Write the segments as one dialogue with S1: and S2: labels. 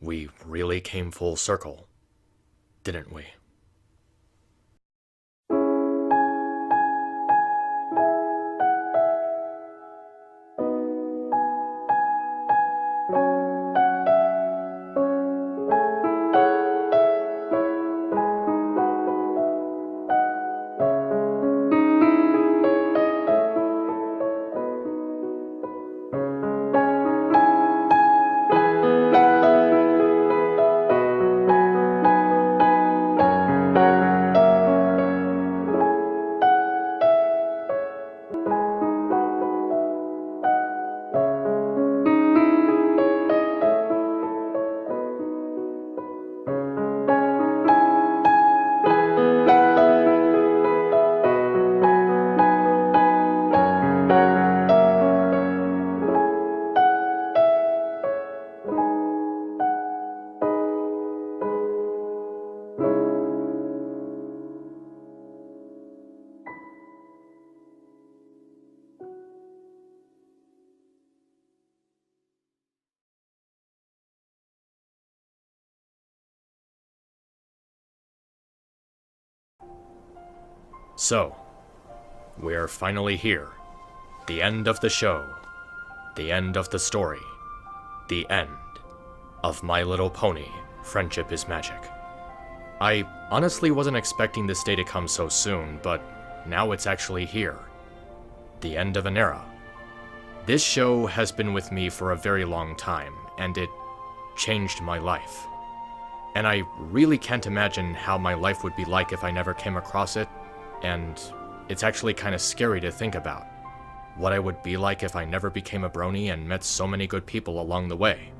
S1: We really came full circle, didn't we? So, we're finally here. The end of the show. The end of the story. The end of My Little Pony, Friendship is Magic. I honestly wasn't expecting this day to come so soon, but now it's actually here. The end of an era. This show has been with me for a very long time, and it changed my life. And I really can't imagine how my life would be like if I never came across it. And it's actually kind of scary to think about. What I would be like if I never became a brony and met so many good people along the way.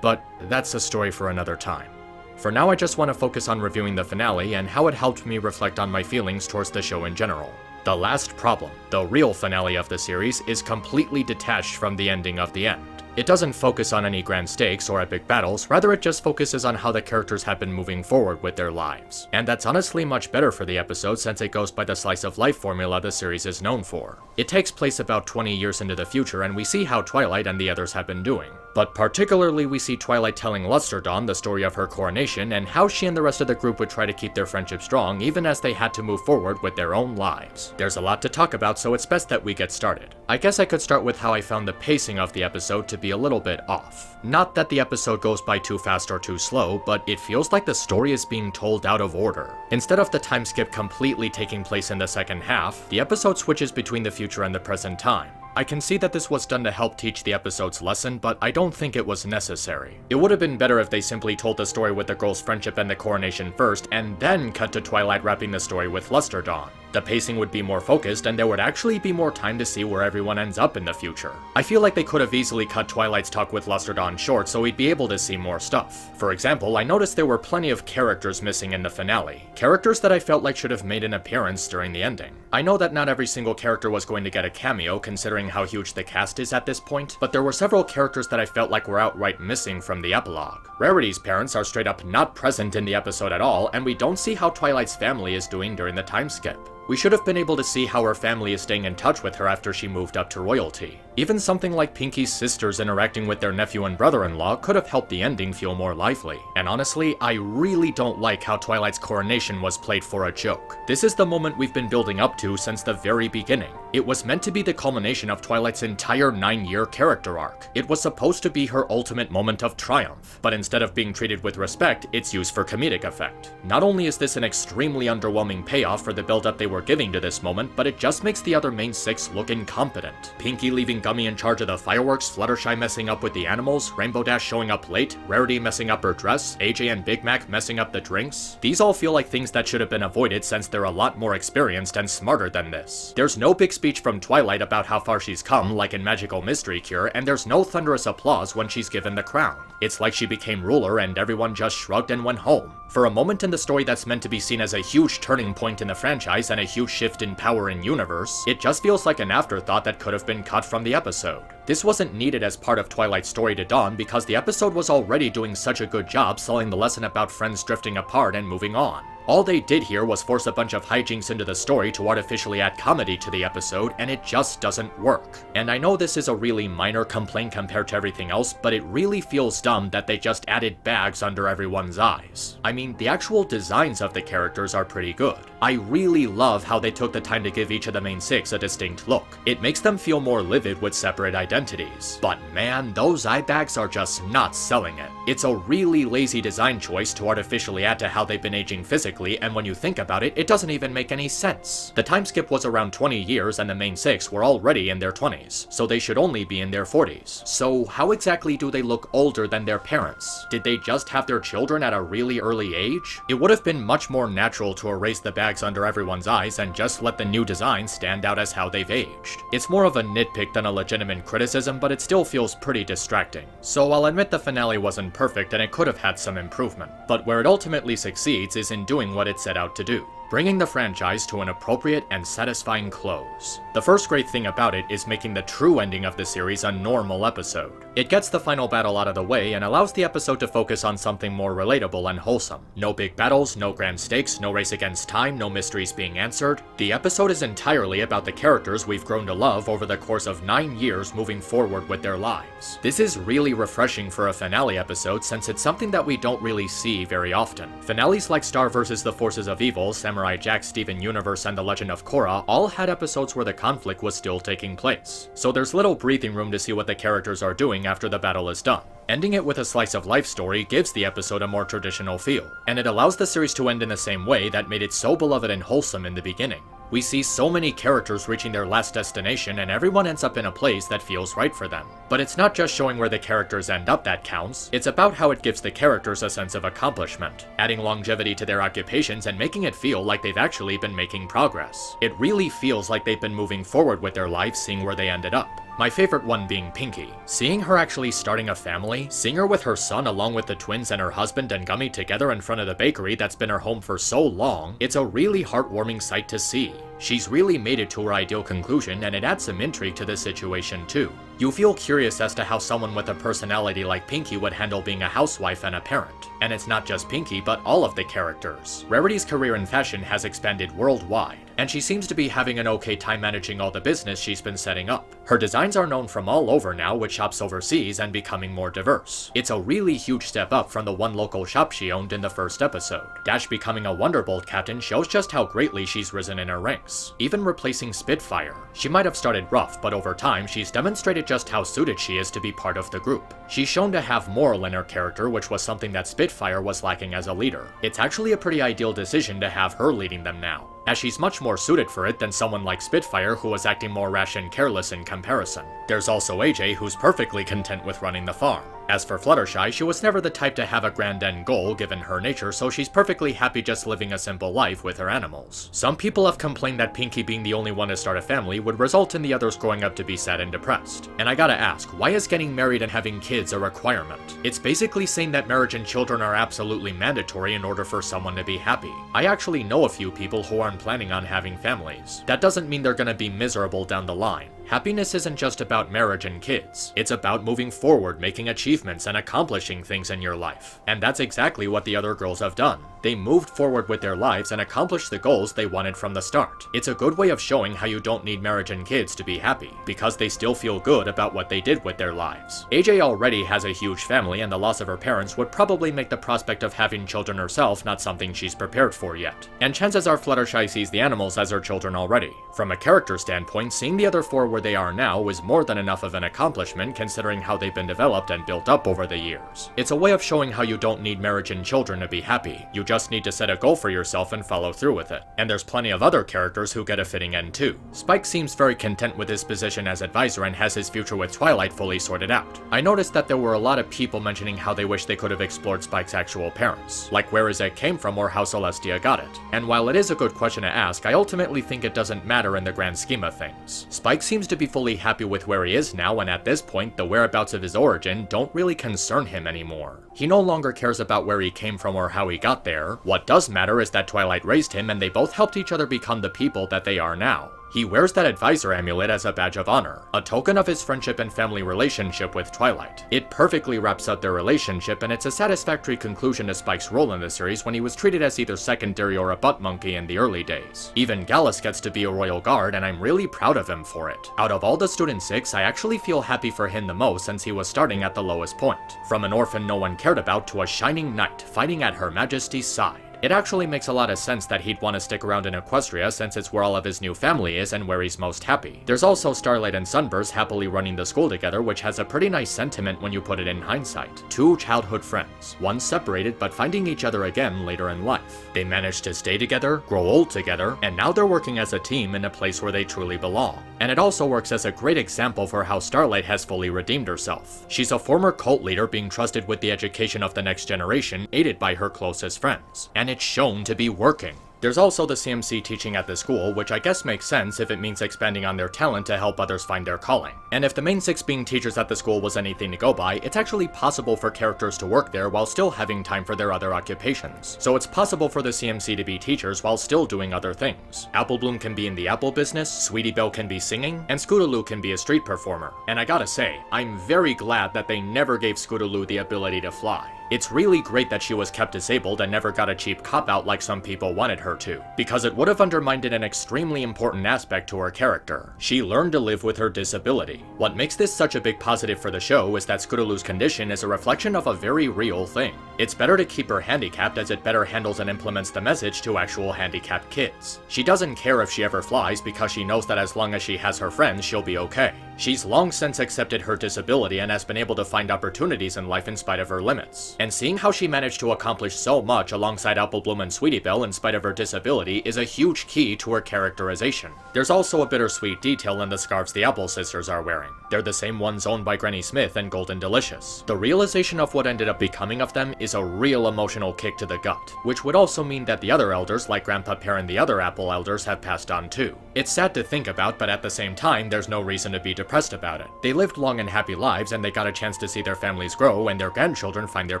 S1: But that's a story for another time. For now, I just want to focus on reviewing the finale and how it helped me reflect on my feelings towards the show in general. The last problem, the real finale of the series, is completely detached from the ending of the end. It doesn't focus on any grand stakes or epic battles, rather it just focuses on how the characters have been moving forward with their lives. And that's honestly much better for the episode since it goes by the slice of life formula the series is known for. It takes place about 20 years into the future and we see how Twilight and the others have been doing. But particularly we see Twilight telling Luster Dawn the story of her coronation and how she and the rest of the group would try to keep their friendship strong even as they had to move forward with their own lives. There's a lot to talk about, so it's best that we get started. I guess I could start with how I found the pacing of the episode to be a little bit off. Not that the episode goes by too fast or too slow, but it feels like the story is being told out of order. Instead of the time skip completely taking place in the second half, the episode switches between the future and the present time. I can see that this was done to help teach the episode's lesson, but I don't think it was necessary. It would have been better if they simply told the story with the girls' friendship and the coronation first, and then cut to Twilight wrapping the story with Luster Dawn. The pacing would be more focused, and there would actually be more time to see where everyone ends up in the future. I feel like they could have easily cut Twilight's talk with Luster Dawn short so we'd be able to see more stuff. For example, I noticed there were plenty of characters missing in the finale. Characters that I felt like should have made an appearance during the ending. I know that not every single character was going to get a cameo considering how huge the cast is at this point, but there were several characters that I felt like were outright missing from the epilogue. Rarity's parents are straight up not present in the episode at all, and we don't see how Twilight's family is doing during the time skip. We should have been able to see how her family is staying in touch with her after she moved up to royalty. Even something like Pinky's sisters interacting with their nephew and brother-in-law could have helped the ending feel more lively. And honestly, I really don't like how Twilight's coronation was played for a joke. This is the moment we've been building up to since the very beginning. It was meant to be the culmination of Twilight's entire 9-year character arc. It was supposed to be her ultimate moment of triumph, but instead of being treated with respect, it's used for comedic effect. Not only is this an extremely underwhelming payoff for the build-up they were giving to this moment, but it just makes the other main 6 look incompetent. Pinky leaving Gummy in charge of the fireworks, Fluttershy messing up with the animals, Rainbow Dash showing up late, Rarity messing up her dress, AJ and Big Mac messing up the drinks. These all feel like things that should have been avoided since they're a lot more experienced and smarter than this. There's no big speech from Twilight about how far she's come, like in Magical Mystery Cure, and there's no thunderous applause when she's given the crown. It's like she became ruler and everyone just shrugged and went home. For a moment in the story that's meant to be seen as a huge turning point in the franchise and a huge shift in power and universe, it just feels like an afterthought that could have been cut from the episode. This wasn't needed as part of Twilight's story to dawn because the episode was already doing such a good job selling the lesson about friends drifting apart and moving on. All they did here was force a bunch of hijinks into the story to artificially add comedy to the episode, and it just doesn't work. And I know this is a really minor complaint compared to everything else, but it really feels dumb that they just added bags under everyone's eyes. I mean, the actual designs of the characters are pretty good. I really love how they took the time to give each of the main 6 a distinct look. It makes them feel more livid with separate identities. But man, those eye bags are just not selling it. It's a really lazy design choice to artificially add to how they've been aging physically, and when you think about it, it doesn't even make any sense. The time skip was around 20 years and the main 6 were already in their 20s, so they should only be in their 40s. So how exactly do they look older than their parents? Did they just have their children at a really early age? It would have been much more natural to erase the bags under everyone's eyes and just let the new design stand out as how they've aged. It's more of a nitpick than a legitimate criticism, but it still feels pretty distracting. So I'll admit the finale wasn't perfect and it could have had some improvement, but where it ultimately succeeds is in doing what it set out to do, bringing the franchise to an appropriate and satisfying close. The first great thing about it is making the true ending of the series a normal episode. It gets the final battle out of the way and allows the episode to focus on something more relatable and wholesome. No big battles, no grand stakes, no race against time, no mysteries being answered. The episode is entirely about the characters we've grown to love over the course of 9 years moving forward with their lives. This is really refreshing for a finale episode since it's something that we don't really see very often. Finales like Star vs. the Forces of Evil, Samurai Jack, Steven Universe, and The Legend of Korra all had episodes where the conflict was still taking place, so there's little breathing room to see what the characters are doing after the battle is done. Ending it with a slice of life story gives the episode a more traditional feel, and it allows the series to end in the same way that made it so beloved and wholesome in the beginning. We see so many characters reaching their last destination and everyone ends up in a place that feels right for them. But it's not just showing where the characters end up that counts, it's about how it gives the characters a sense of accomplishment, adding longevity to their occupations and making it feel like they've actually been making progress. It really feels like they've been moving forward with their lives, seeing where they ended up. My favorite one being Pinky. Seeing her actually starting a family, seeing her with her son along with the twins and her husband and Gummy together in front of the bakery that's been her home for so long, it's a really heartwarming sight to see. She's really made it to her ideal conclusion and it adds some intrigue to the situation too. You feel curious as to how someone with a personality like Pinky would handle being a housewife and a parent. And it's not just Pinky, but all of the characters. Rarity's career in fashion has expanded worldwide, and she seems to be having an okay time managing all the business she's been setting up. Her designs are known from all over now, with shops overseas and becoming more diverse. It's a really huge step up from the one local shop she owned in the first episode. Dash becoming a Wonderbolt captain shows just how greatly she's risen in her ranks, even replacing Spitfire. She might have started rough, but over time she's demonstrated just how suited she is to be part of the group. She's shown to have moral in her character, which was something that Spitfire was lacking as a leader. It's actually a pretty ideal decision to have her leading them now, as she's much more suited for it than someone like Spitfire who was acting more rash and careless in comparison. There's also AJ, who's perfectly content with running the farm. As for Fluttershy, she was never the type to have a grand end goal given her nature, so she's perfectly happy just living a simple life with her animals. Some people have complained that Pinky being the only one to start a family would result in the others growing up to be sad and depressed. And I gotta ask, why is getting married and having kids a requirement? It's basically saying that marriage and children are absolutely mandatory in order for someone to be happy. I actually know a few people who aren't planning on having families. That doesn't mean they're gonna be miserable down the line. Happiness isn't just about marriage and kids. It's about moving forward, making achievements, and accomplishing things in your life. And that's exactly what the other girls have done. They moved forward with their lives and accomplished the goals they wanted from the start. It's a good way of showing how you don't need marriage and kids to be happy, because they still feel good about what they did with their lives. AJ already has a huge family, and the loss of her parents would probably make the prospect of having children herself not something she's prepared for yet. And chances are Fluttershy sees the animals as her children already. From a character standpoint, seeing the other four where they are now is more than enough of an accomplishment considering how they've been developed and built up over the years. It's a way of showing how you don't need marriage and children to be happy. You just need to set a goal for yourself and follow through with it. And there's plenty of other characters who get a fitting end too. Spike seems very content with his position as advisor and has his future with Twilight fully sorted out. I noticed that there were a lot of people mentioning how they wish they could have explored Spike's actual parents, like where Izek came from or how Celestia got it. And while it is a good question to ask, I ultimately think it doesn't matter in the grand scheme of things. Spike seems to be fully happy with where he is now, and at this point, the whereabouts of his origin don't really concern him anymore. He no longer cares about where he came from or how he got there. What does matter is that Twilight raised him and they both helped each other become the people that they are now. He wears that advisor amulet as a badge of honor, a token of his friendship and family relationship with Twilight. It perfectly wraps up their relationship, and it's a satisfactory conclusion to Spike's role in the series when he was treated as either secondary or a butt monkey in the early days. Even Gallus gets to be a royal guard, and I'm really proud of him for it. Out of all the Student 6, I actually feel happy for him the most since he was starting at the lowest point. From an orphan no one cared about to a shining knight fighting at Her Majesty's side. It actually makes a lot of sense that he'd want to stick around in Equestria since it's where all of his new family is and where he's most happy. There's also Starlight and Sunburst happily running the school together, which has a pretty nice sentiment when you put it in hindsight. Two childhood friends, one separated but finding each other again later in life. They managed to stay together, grow old together, and now they're working as a team in a place where they truly belong. And it also works as a great example for how Starlight has fully redeemed herself. She's a former cult leader being trusted with the education of the next generation, aided by her closest friends. And it's shown to be working. There's also the CMC teaching at the school, which I guess makes sense if it means expanding on their talent to help others find their calling. And if the main 6 being teachers at the school was anything to go by, it's actually possible for characters to work there while still having time for their other occupations. So it's possible for the CMC to be teachers while still doing other things. Apple Bloom can be in the apple business, Sweetie Belle can be singing, and Scootaloo can be a street performer. And I gotta say, I'm very glad that they never gave Scootaloo the ability to fly. It's really great that she was kept disabled and never got a cheap cop-out like some people wanted her to, because it would have undermined an extremely important aspect to her character. She learned to live with her disability. What makes this such a big positive for the show is that Scootaloo's condition is a reflection of a very real thing. It's better to keep her handicapped as it better handles and implements the message to actual handicapped kids. She doesn't care if she ever flies because she knows that as long as she has her friends, she'll be okay. She's long since accepted her disability and has been able to find opportunities in life in spite of her limits. And seeing how she managed to accomplish so much alongside Apple Bloom and Sweetie Belle in spite of her disability is a huge key to her characterization. There's also a bittersweet detail in the scarves the Apple sisters are wearing. They're the same ones owned by Granny Smith and Golden Delicious. The realization of what ended up becoming of them is a real emotional kick to the gut, which would also mean that the other elders like Grandpa Pear and the other Apple elders have passed on too. It's sad to think about, but at the same time, there's no reason to be depressed about it. They lived long and happy lives and they got a chance to see their families grow and their grandchildren find their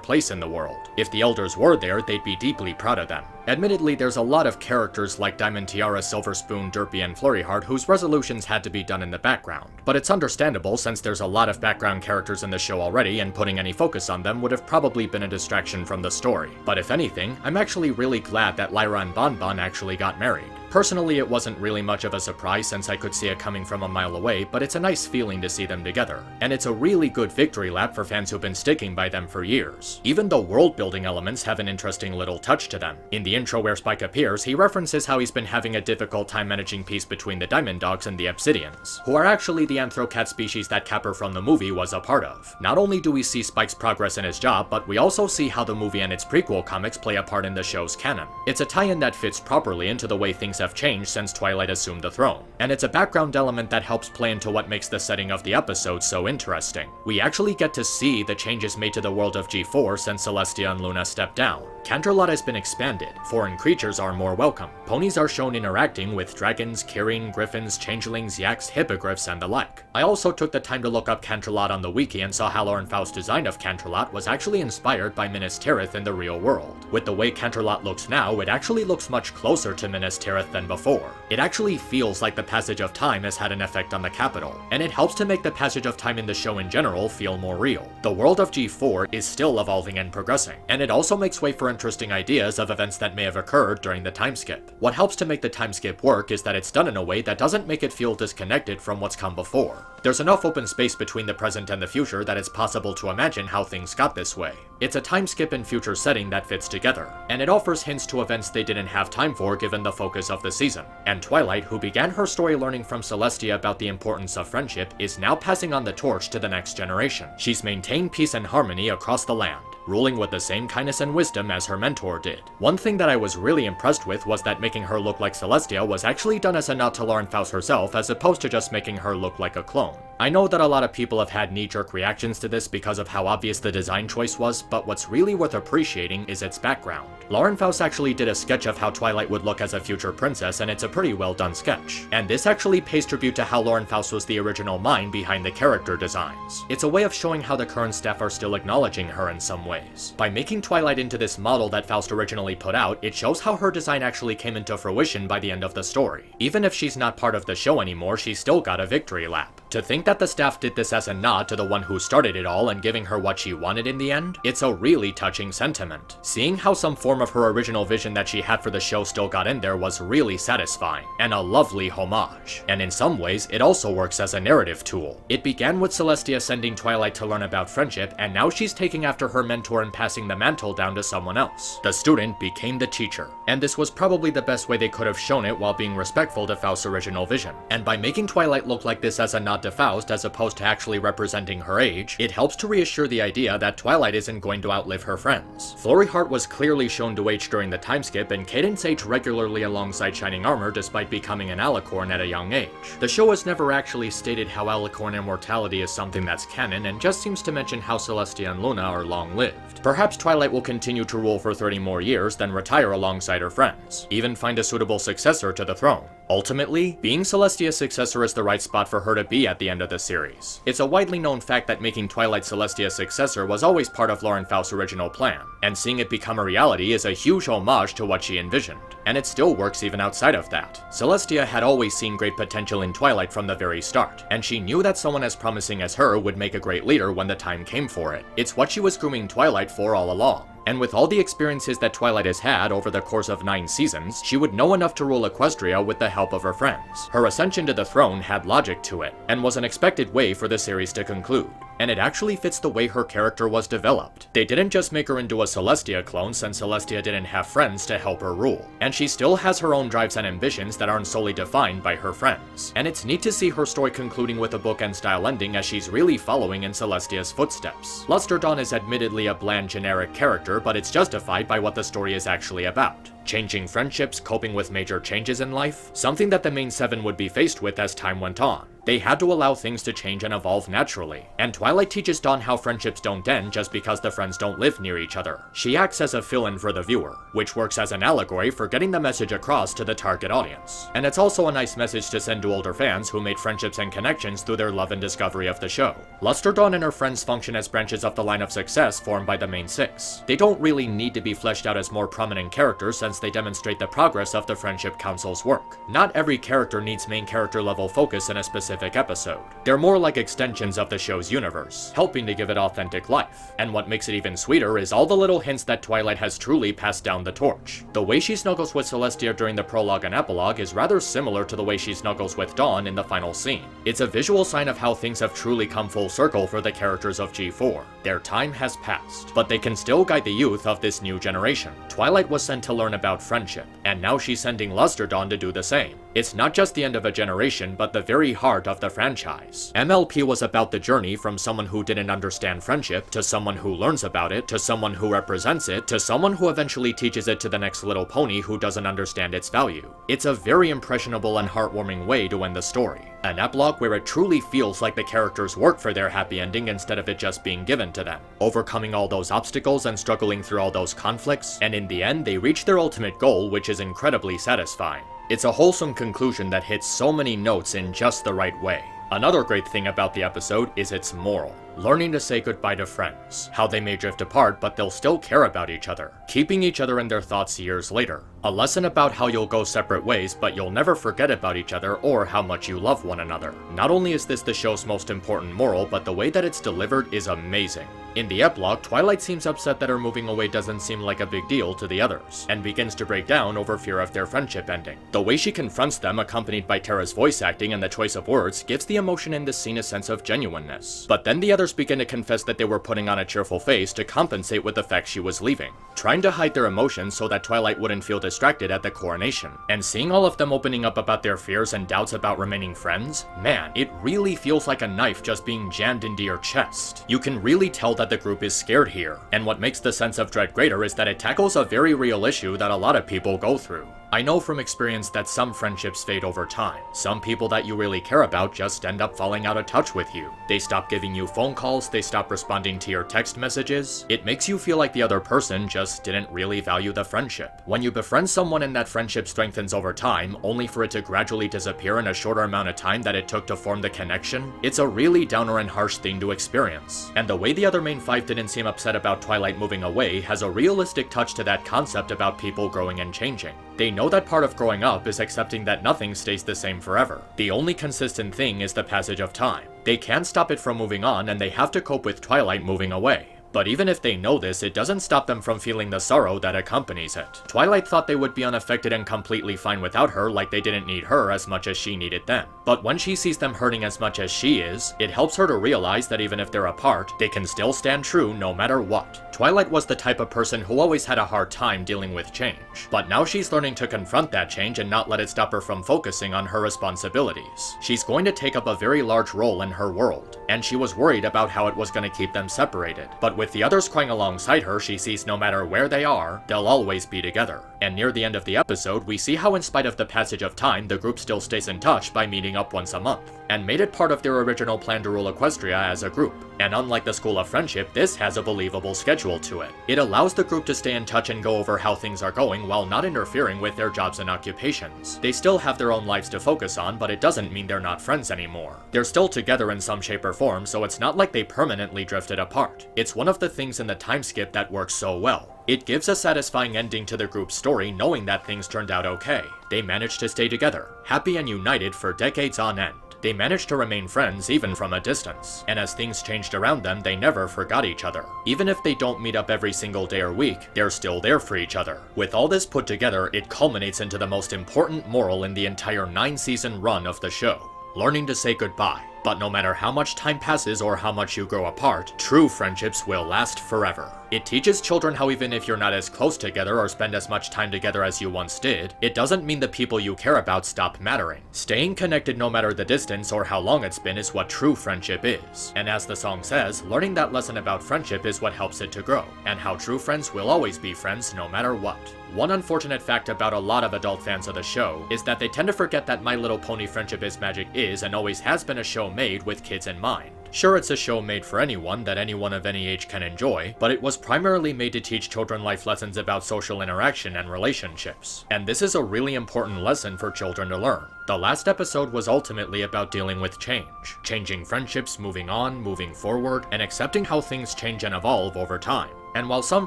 S1: place in the world. If the elders were there, they'd be deeply proud of them. Admittedly, there's a lot of characters like Diamond Tiara, Silver Spoon, Derpy, and Flurry Heart whose resolutions had to be done in the background. But it's understandable since there's a lot of background characters in the show already, and putting any focus on them would have probably been a distraction from the story. But if anything, I'm actually really glad that Lyra and Bon Bon actually got married. Personally, it wasn't really much of a surprise since I could see it coming from a mile away, but it's a nice feeling to see them together. And it's a really good victory lap for fans who've been sticking by them for years. Even the world-building elements have an interesting little touch to them. In the intro where Spike appears, he references how he's been having a difficult time managing peace between the Diamond Dogs and the Obsidians, who are actually the Anthrocat species that Capper from the movie was a part of. Not only do we see Spike's progress in his job, but we also see how the movie and its prequel comics play a part in the show's canon. It's a tie-in that fits properly into the way things have changed since Twilight assumed the throne, and it's a background element that helps play into what makes the setting of the episode so interesting. We actually get to see the changes made to the world of G4 since Celestia and Luna stepped down. Canterlot has been expanded, foreign creatures are more welcome, ponies are shown interacting with dragons, Kirin, griffins, changelings, yaks, hippogriffs, and the like. I also took the time to look up Canterlot on the wiki and saw how Lauren Faust's design of Canterlot was actually inspired by Minas Tirith in the real world. With the way Canterlot looks now, it actually looks much closer to Minas Tirith than before. It actually feels like the passage of time has had an effect on the capital, and it helps to make the passage of time in the show in general feel more real. The world of G4 is still evolving and progressing, and it also makes way for interesting ideas of events that may have occurred during the time skip. What helps to make the time skip work is that it's done in a way that doesn't make it feel disconnected from what's come before. There's enough open space between the present and the future that it's possible to imagine how things got this way. It's a time skip and future setting that fits together, and it offers hints to events they didn't have time for given the focus of the season. And Twilight, who began her story learning from Celestia about the importance of friendship, is now passing on the torch to the next generation. She's maintained peace and harmony across the land, ruling with the same kindness and wisdom as her mentor did. One thing that I was really impressed with was that making her look like Celestia was actually done as a nod to Lauren Faust herself as opposed to just making her look like a clone. I know that a lot of people have had knee-jerk reactions to this because of how obvious the design choice was, but what's really worth appreciating is its background. Lauren Faust actually did a sketch of how Twilight would look as a future princess, and it's a pretty well done sketch. And this actually pays tribute to how Lauren Faust was the original mind behind the character designs. It's a way of showing how the current staff are still acknowledging her in some ways. By making Twilight into this model that Faust originally put out, it shows how her design actually came into fruition by the end of the story. Even if she's not part of the show anymore, she still got a victory lap. To think that the staff did this as a nod to the one who started it all and giving her what she wanted in the end, it's a really touching sentiment. Seeing how some form of her original vision that she had for the show still got in there was really satisfying, and a lovely homage. And in some ways, it also works as a narrative tool. It began with Celestia sending Twilight to learn about friendship, and now she's taking after her mentor and passing the mantle down to someone else. The student became the teacher, and this was probably the best way they could have shown it while being respectful to Faust's original vision. And by making Twilight look like this as a nod to Faust as opposed to actually representing her age, it helps to reassure the idea that Twilight isn't going to outlive her friends. Florrie Hart was clearly shown to age during the time skip, and Cadance aged regularly alongside Shining Armor despite becoming an alicorn at a young age. The show has never actually stated how alicorn immortality is something that's canon, and just seems to mention how Celestia and Luna are long-lived. Perhaps Twilight will continue to rule for 30 more years, then retire alongside her friends, even find a suitable successor to the throne. Ultimately, being Celestia's successor is the right spot for her to be at the end of the series. It's a widely known fact that making Twilight Celestia's successor was always part of Lauren Faust's original plan, and seeing it become a reality is a huge homage to what she envisioned. And it still works even outside of that. Celestia had always seen great potential in Twilight from the very start, and she knew that someone as promising as her would make a great leader when the time came for it. It's what she was grooming Twilight for all along. And with all the experiences that Twilight has had over the course of 9 seasons, she would know enough to rule Equestria with the help of her friends. Her ascension to the throne had logic to it, and was an expected way for the series to conclude. And it actually fits the way her character was developed. They didn't just make her into a Celestia clone since Celestia didn't have friends to help her rule. And she still has her own drives and ambitions that aren't solely defined by her friends. And it's neat to see her story concluding with a bookend-style ending as she's really following in Celestia's footsteps. Luster Dawn is admittedly a bland, generic character, but it's justified by what the story is actually about. Changing friendships, coping with major changes in life, something that the main 7 would be faced with as time went on. They had to allow things to change and evolve naturally, and Twilight teaches Dawn how friendships don't end just because the friends don't live near each other. She acts as a fill-in for the viewer, which works as an allegory for getting the message across to the target audience. And it's also a nice message to send to older fans who made friendships and connections through their love and discovery of the show. Luster Dawn and her friends function as branches of the line of success formed by the main 6. They don't really need to be fleshed out as more prominent characters since they demonstrate the progress of the Friendship Council's work. Not every character needs main character level focus in a specific episode. They're more like extensions of the show's universe, helping to give it authentic life. And what makes it even sweeter is all the little hints that Twilight has truly passed down the torch. The way she snuggles with Celestia during the prologue and epilogue is rather similar to the way she snuggles with Dawn in the final scene. It's a visual sign of how things have truly come full circle for the characters of G4. Their time has passed, but they can still guide the youth of this new generation. Twilight was sent to learn about friendship, and now she's sending Luster Dawn to do the same. It's not just the end of a generation, but the very heart of the franchise. MLP was about the journey from someone who didn't understand friendship, to someone who learns about it, to someone who represents it, to someone who eventually teaches it to the next little pony who doesn't understand its value. It's a very impressionable and heartwarming way to end the story. An epilogue where it truly feels like the characters work for their happy ending instead of it just being given to them. Overcoming all those obstacles and struggling through all those conflicts, and in the end they reach their ultimate goal, which is incredibly satisfying. It's a wholesome conclusion that hits so many notes in just the right way. Another great thing about the episode is its moral. Learning to say goodbye to friends, how they may drift apart but they'll still care about each other, keeping each other in their thoughts years later. A lesson about how you'll go separate ways but you'll never forget about each other or how much you love one another. Not only is this the show's most important moral, but the way that it's delivered is amazing. In the epilogue, Twilight seems upset that her moving away doesn't seem like a big deal to the others, and begins to break down over fear of their friendship ending. The way she confronts them, accompanied by Tara's voice acting and the choice of words, gives the emotion in this scene a sense of genuineness. But then the others begin to confess that they were putting on a cheerful face to compensate with the fact she was leaving, trying to hide their emotions so that Twilight wouldn't feel distracted at the coronation. And seeing all of them opening up about their fears and doubts about remaining friends, man, it really feels like a knife just being jammed into your chest. You can really tell that the group is scared here, and what makes the sense of dread greater is that it tackles a very real issue that a lot of people go through. I know from experience that some friendships fade over time. Some people that you really care about just end up falling out of touch with you. They stop giving you phone calls, they stop responding to your text messages. It makes you feel like the other person just didn't really value the friendship. When you befriend someone and that friendship strengthens over time, only for it to gradually disappear in a shorter amount of time that it took to form the connection, it's a really downer and harsh thing to experience. And the way the other main five didn't seem upset about Twilight moving away has a realistic touch to that concept about people growing and changing. They know that part of growing up is accepting that nothing stays the same forever. The only consistent thing is the passage of time. They can't stop it from moving on, and they have to cope with Twilight moving away. But even if they know this, it doesn't stop them from feeling the sorrow that accompanies it. Twilight thought they would be unaffected and completely fine without her, like they didn't need her as much as she needed them. But when she sees them hurting as much as she is, it helps her to realize that even if they're apart, they can still stand true no matter what. Twilight was the type of person who always had a hard time dealing with change. But now she's learning to confront that change and not let it stop her from focusing on her responsibilities. She's going to take up a very large role in her world, and she was worried about how it was going to keep them separated. But with the others crying alongside her, she sees no matter where they are, they'll always be together. And near the end of the episode, we see how in spite of the passage of time, the group still stays in touch by meeting up once a month, and made it part of their original plan to rule Equestria as a group. And unlike the School of Friendship, this has a believable schedule to it. It allows the group to stay in touch and go over how things are going while not interfering with their jobs and occupations. They still have their own lives to focus on, but it doesn't mean they're not friends anymore. They're still together in some shape or form, so it's not like they permanently drifted apart. It's one of the things in the time skip that works so well. It gives a satisfying ending to the group's story knowing that things turned out okay. They managed to stay together, happy and united for decades on end. They managed to remain friends even from a distance, and as things changed around them, they never forgot each other. Even if they don't meet up every single day or week, they're still there for each other. With all this put together, it culminates into the most important moral in the entire 9-season run of the show: learning to say goodbye. But no matter how much time passes or how much you grow apart, true friendships will last forever. It teaches children how even if you're not as close together or spend as much time together as you once did, it doesn't mean the people you care about stop mattering. Staying connected no matter the distance or how long it's been is what true friendship is. And as the song says, learning that lesson about friendship is what helps it to grow, and how true friends will always be friends no matter what. One unfortunate fact about a lot of adult fans of the show is that they tend to forget that My Little Pony Friendship is Magic is and always has been a show made with kids in mind. Sure, it's a show made for anyone that anyone of any age can enjoy, but it was primarily made to teach children life lessons about social interaction and relationships. And this is a really important lesson for children to learn. The last episode was ultimately about dealing with change, changing friendships, moving on, moving forward, and accepting how things change and evolve over time. And while some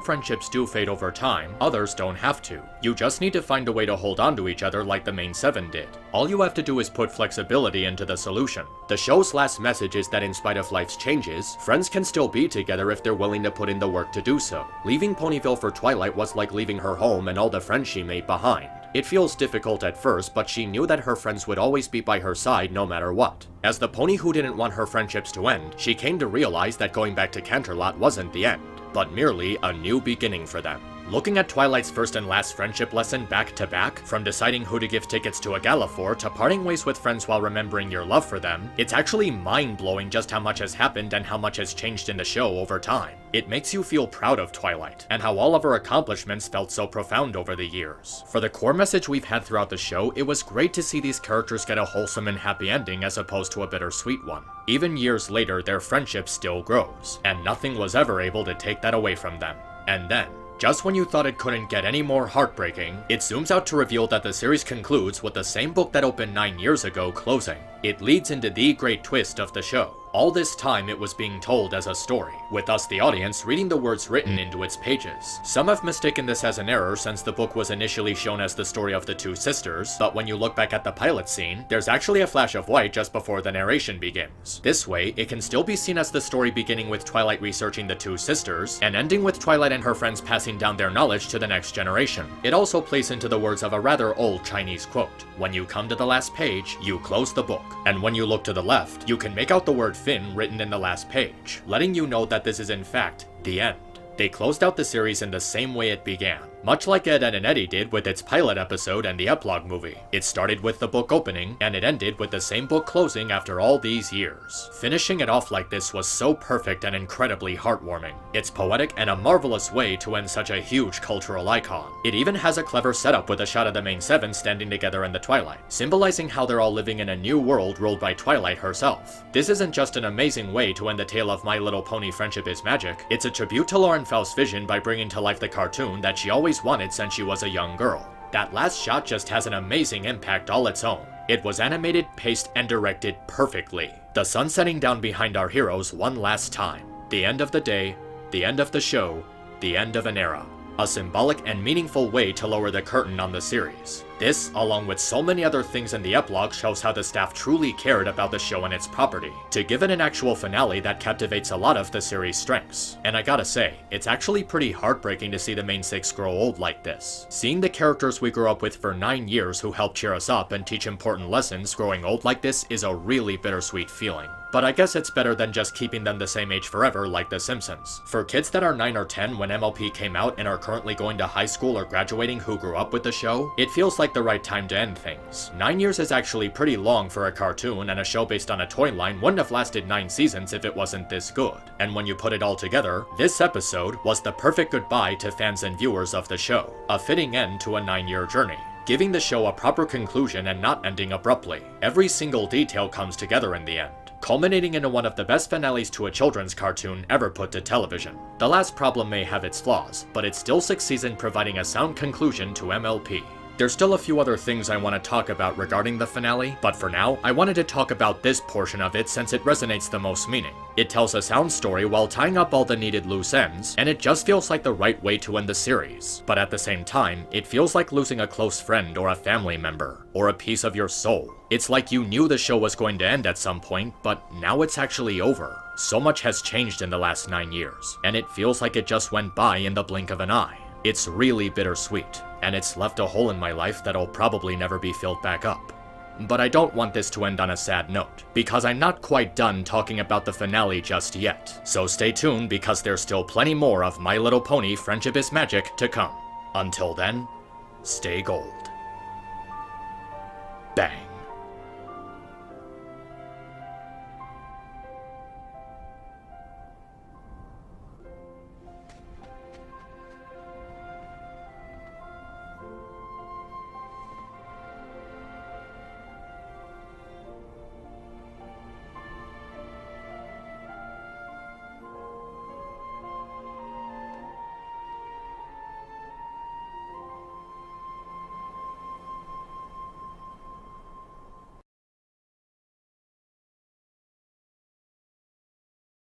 S1: friendships do fade over time, others don't have to. You just need to find a way to hold on to each other like the main 7 did. All you have to do is put flexibility into the solution. The show's last message is that in spite of life's changes, friends can still be together if they're willing to put in the work to do so. Leaving Ponyville for Twilight was like leaving her home and all the friends she made behind. It feels difficult at first, but she knew that her friends would always be by her side no matter what. As the pony who didn't want her friendships to end, she came to realize that going back to Canterlot wasn't the end, but merely a new beginning for them. Looking at Twilight's first and last friendship lesson back to back, from deciding who to give tickets to a gala for to parting ways with friends while remembering your love for them, it's actually mind-blowing just how much has happened and how much has changed in the show over time. It makes you feel proud of Twilight, and how all of her accomplishments felt so profound over the years. For the core message we've had throughout the show, it was great to see these characters get a wholesome and happy ending as opposed to a bittersweet one. Even years later, their friendship still grows, and nothing was ever able to take that away from them. And then, just when you thought it couldn't get any more heartbreaking, it zooms out to reveal that the series concludes with the same book that opened 9 years ago closing. It leads into the great twist of the show. All this time it was being told as a story, with us the audience reading the words written into its pages. Some have mistaken this as an error since the book was initially shown as the story of the 2 sisters, but when you look back at the pilot scene, there's actually a flash of white just before the narration begins. This way, it can still be seen as the story beginning with Twilight researching the 2 sisters, and ending with Twilight and her friends passing down their knowledge to the next generation. It also plays into the words of a rather old Chinese quote: "When you come to the last page, you close the book." And when you look to the left, you can make out the word FiM written in the last page, letting you know that this is in fact the end. They closed out the series in the same way it began, much like Ed, Edd and Eddy did with its pilot episode and the epilogue movie. It started with the book opening, and it ended with the same book closing after all these years. Finishing it off like this was so perfect and incredibly heartwarming. It's poetic and a marvelous way to end such a huge cultural icon. It even has a clever setup with a shot of the main seven standing together in the twilight, symbolizing how they're all living in a new world ruled by Twilight herself. This isn't just an amazing way to end the tale of My Little Pony Friendship is Magic, it's a tribute to Lauren Faust's vision by bringing to life the cartoon that she always wanted since she was a young girl. That last shot just has an amazing impact all its own. It was animated, paced, and directed perfectly. The sun setting down behind our heroes one last time. The end of the day, the end of the show, the end of an era. A symbolic and meaningful way to lower the curtain on the series. This, along with so many other things in the epilogue, shows how the staff truly cared about the show and its property, to give it an actual finale that captivates a lot of the series' strengths. And I gotta say, it's actually pretty heartbreaking to see the main six grow old like this. Seeing the characters we grew up with for 9 years who helped cheer us up and teach important lessons growing old like this is a really bittersweet feeling. But I guess it's better than just keeping them the same age forever like The Simpsons. For kids that are 9 or 10 when MLP came out and are currently going to high school or graduating who grew up with the show, it feels like the right time to end things. 9 years is actually pretty long for a cartoon, and a show based on a toy line wouldn't have lasted 9 seasons if it wasn't this good. And when you put it all together, this episode was the perfect goodbye to fans and viewers of the show. A fitting end to a 9-year journey, giving the show a proper conclusion and not ending abruptly. Every single detail comes together in the end, culminating into one of the best finales to a children's cartoon ever put to television. The last problem may have its flaws, but it still succeeds in providing a sound conclusion to MLP. There's still a few other things I want to talk about regarding the finale, but for now, I wanted to talk about this portion of it since it resonates the most meaning. It tells a sound story while tying up all the needed loose ends, and it just feels like the right way to end the series. But at the same time, it feels like losing a close friend or a family member, or a piece of your soul. It's like you knew the show was going to end at some point, but now it's actually over. So much has changed in the last 9 years, and it feels like it just went by in the blink of an eye. It's really bittersweet, and it's left a hole in my life that'll probably never be filled back up. But I don't want this to end on a sad note, because I'm not quite done talking about the finale just yet. So stay tuned, because there's still plenty more of My Little Pony Friendship is Magic to come. Until then, stay gold. Bang.